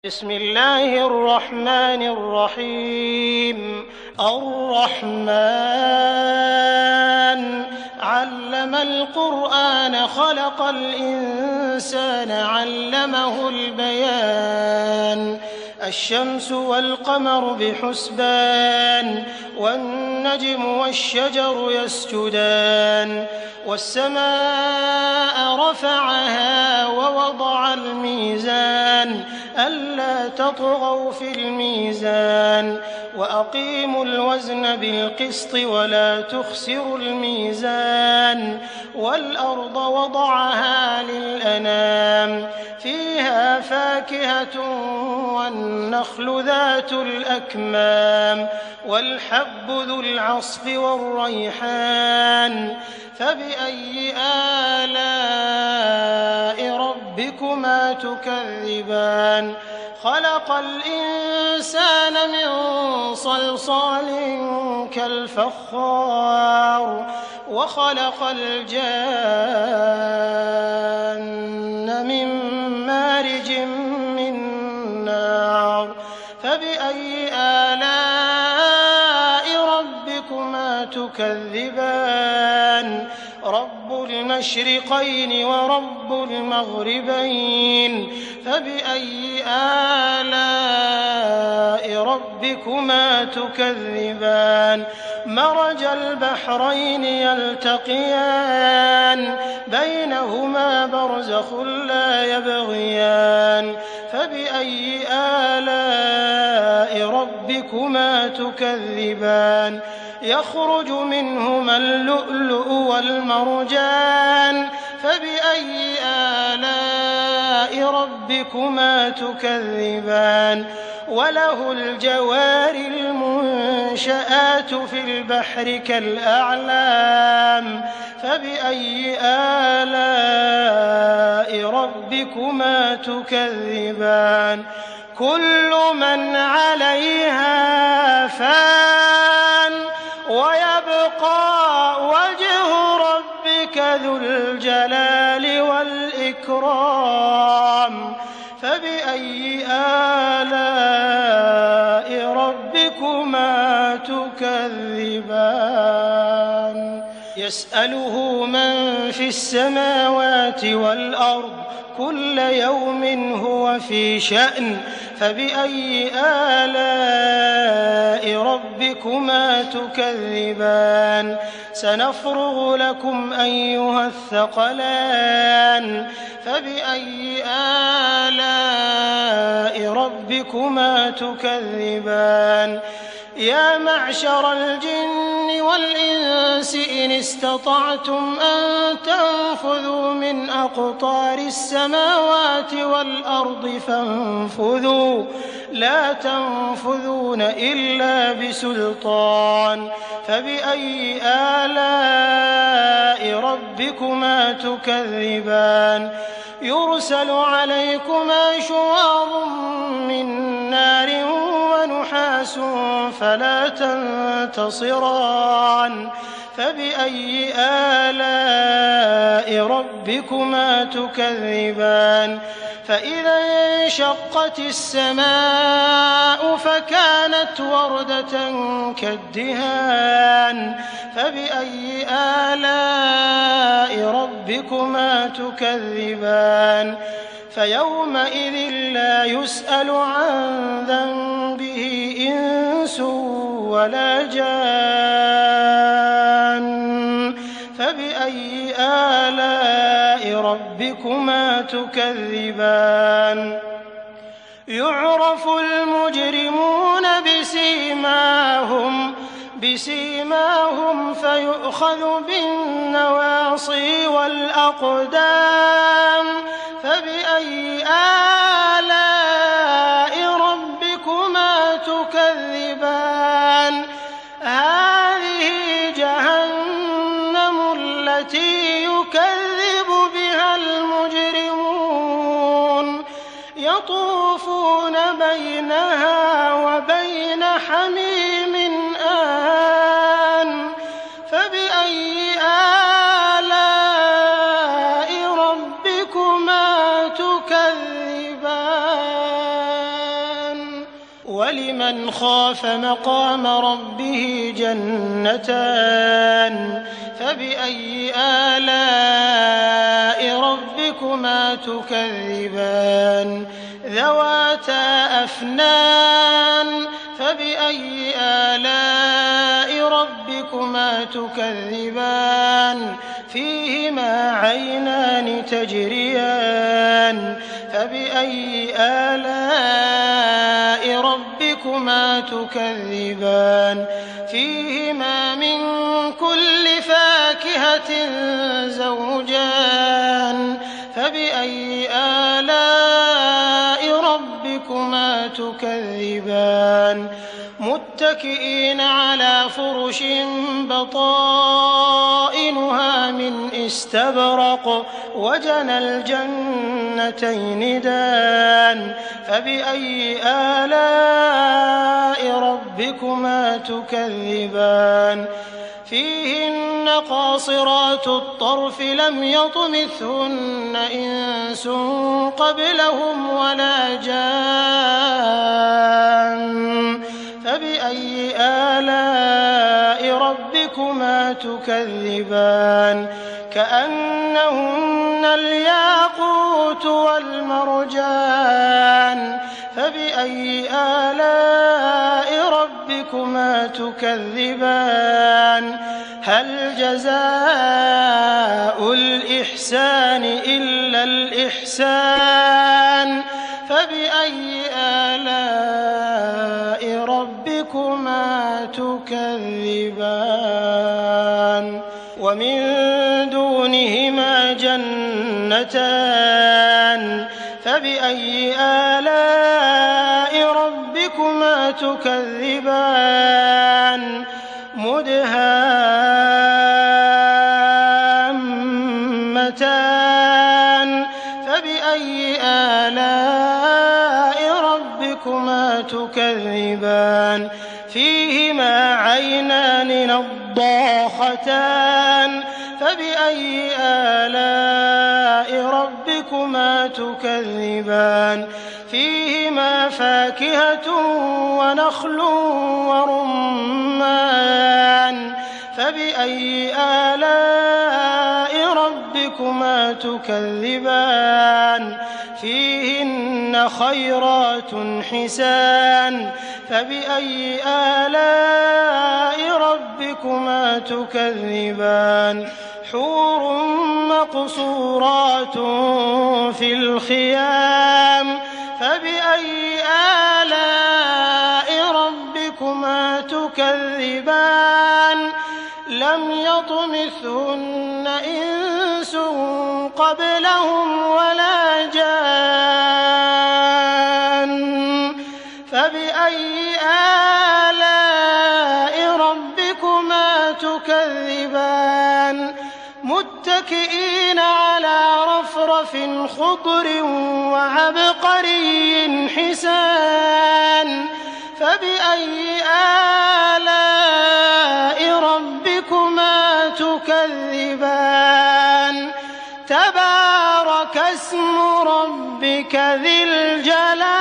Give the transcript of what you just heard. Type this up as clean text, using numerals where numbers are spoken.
بسم الله الرحمن الرحيم. الرحمن علم القرآن خلق الإنسان علمه البيان. الشمس والقمر بحسبان والنجم والشجر يسجدان والسماء رفعها ووضع الميزان ألا تطغوا في الميزان وأقيموا الوزن بالقسط ولا تخسروا الميزان والأرض وضعها للأنام فيها فاكهة والنخل ذات الأكمام والحب ذو العصف والريحان فبأي آلاء ربكما تكذبان. خلق الإنسان من صلصال كالفخار وخلق الجان من مارج من نار فبأي آلاء ربكما تكذبان. رب المشرقين ورب المغربين فبأي آلاء ربكما تكذبان. مرج البحرين يلتقيان بينهما برزخ لا يبغيان فبأي آلاء ربكما تكذبان. يخرج منهما اللؤلؤ والمرجان فبأي آلاء ربكما تكذبان. وله الجوار المنشآت في البحر كالأعلام فبأي آلاء ربكما تكذبان. كل من عليها فان ويبقى وجه ربك ذو الجلال والإكرام فبأي آلاء ربكما تكذبان. يسأله من في السماوات والأرض كل يوم هو في شأن فبأي آلاء ربكما تكذبان. سنفرغ لكم أيها الثقلان فبأي آلاء ربكما تكذبان. يا معشر الجن والإنس إن استطعتم أن تنفذوا من أقطار السماوات والأرض فانفذوا لا تنفذون إلا بسلطان فبأي آلاء ربكما تكذبان. يرسل عليكما شواظ من نار ونحاس فلا تنتصران فبأي آلاء ربكما تكذبان. فإذا انشقت السماء فكانت وردة كالدهان فبأي آلاء ربكما تكذبان. فيومئذ لا يسأل عن ذنبه إنس ولا جان فبأي آلاء ربكما تكذبان. يعرف المجرمون بسيماهم فيؤخذ بالنواصي والأقدام فبأي آلاء ربكما تكذبان. هذه جهنم التي يكذب بها المجرمون يطوفون بينها وبين حميم آن فبأي آلاء ربكما تكذبان. ولمن خاف مقام ربه جنتان فبأي آلاء ربكما تكذبان ذواتا أفنان فبأي آلاء ربكما تكذبان فيهما عينان تجريان فبأي آلاء ربكما تكذبان فيهما من كل فاكهة زوجان فبأي آلاء ربكما تكذبان متكئين على فرش بطائنها من استبرق وجنى الجنتين دان فبأي آلاء ربكما تكذبان فيهن قاصرات الطرف لم يطمثهن إنس قبلهم ولا جان فبأي آلاء ربكما تكذبان كأنهن الياقوت والمرجان فبأي آلاء ربكما تكذبان هل جزاء الإحسان إلا الإحسان فبأي آلاء ربكما تكذبان ومن دونهما جنتان فبأي آلاء ربكما تكذبان مدهامتان فبأي آلاء ربكما تكذبان فيهما عينان نضاختان فبأي آلاء ربكما تكذبان فيهما فاكهة ونخل ورمان فبأي آلاء ربكما تكذبان فيهن خيرات حسان فبأي آلاء ربكما تكذبان حور مقصورات في الخيام فبأي آلاء ربكما تكذبان لم يطمثهن إنس قبلهم ولا جان فبأي آلاء ربكما تكذبان متكئين على رفرف خضر وعبقري حسان فبأي آلاء ربكما تكذبان تبارك اسم ربك ذي الجلال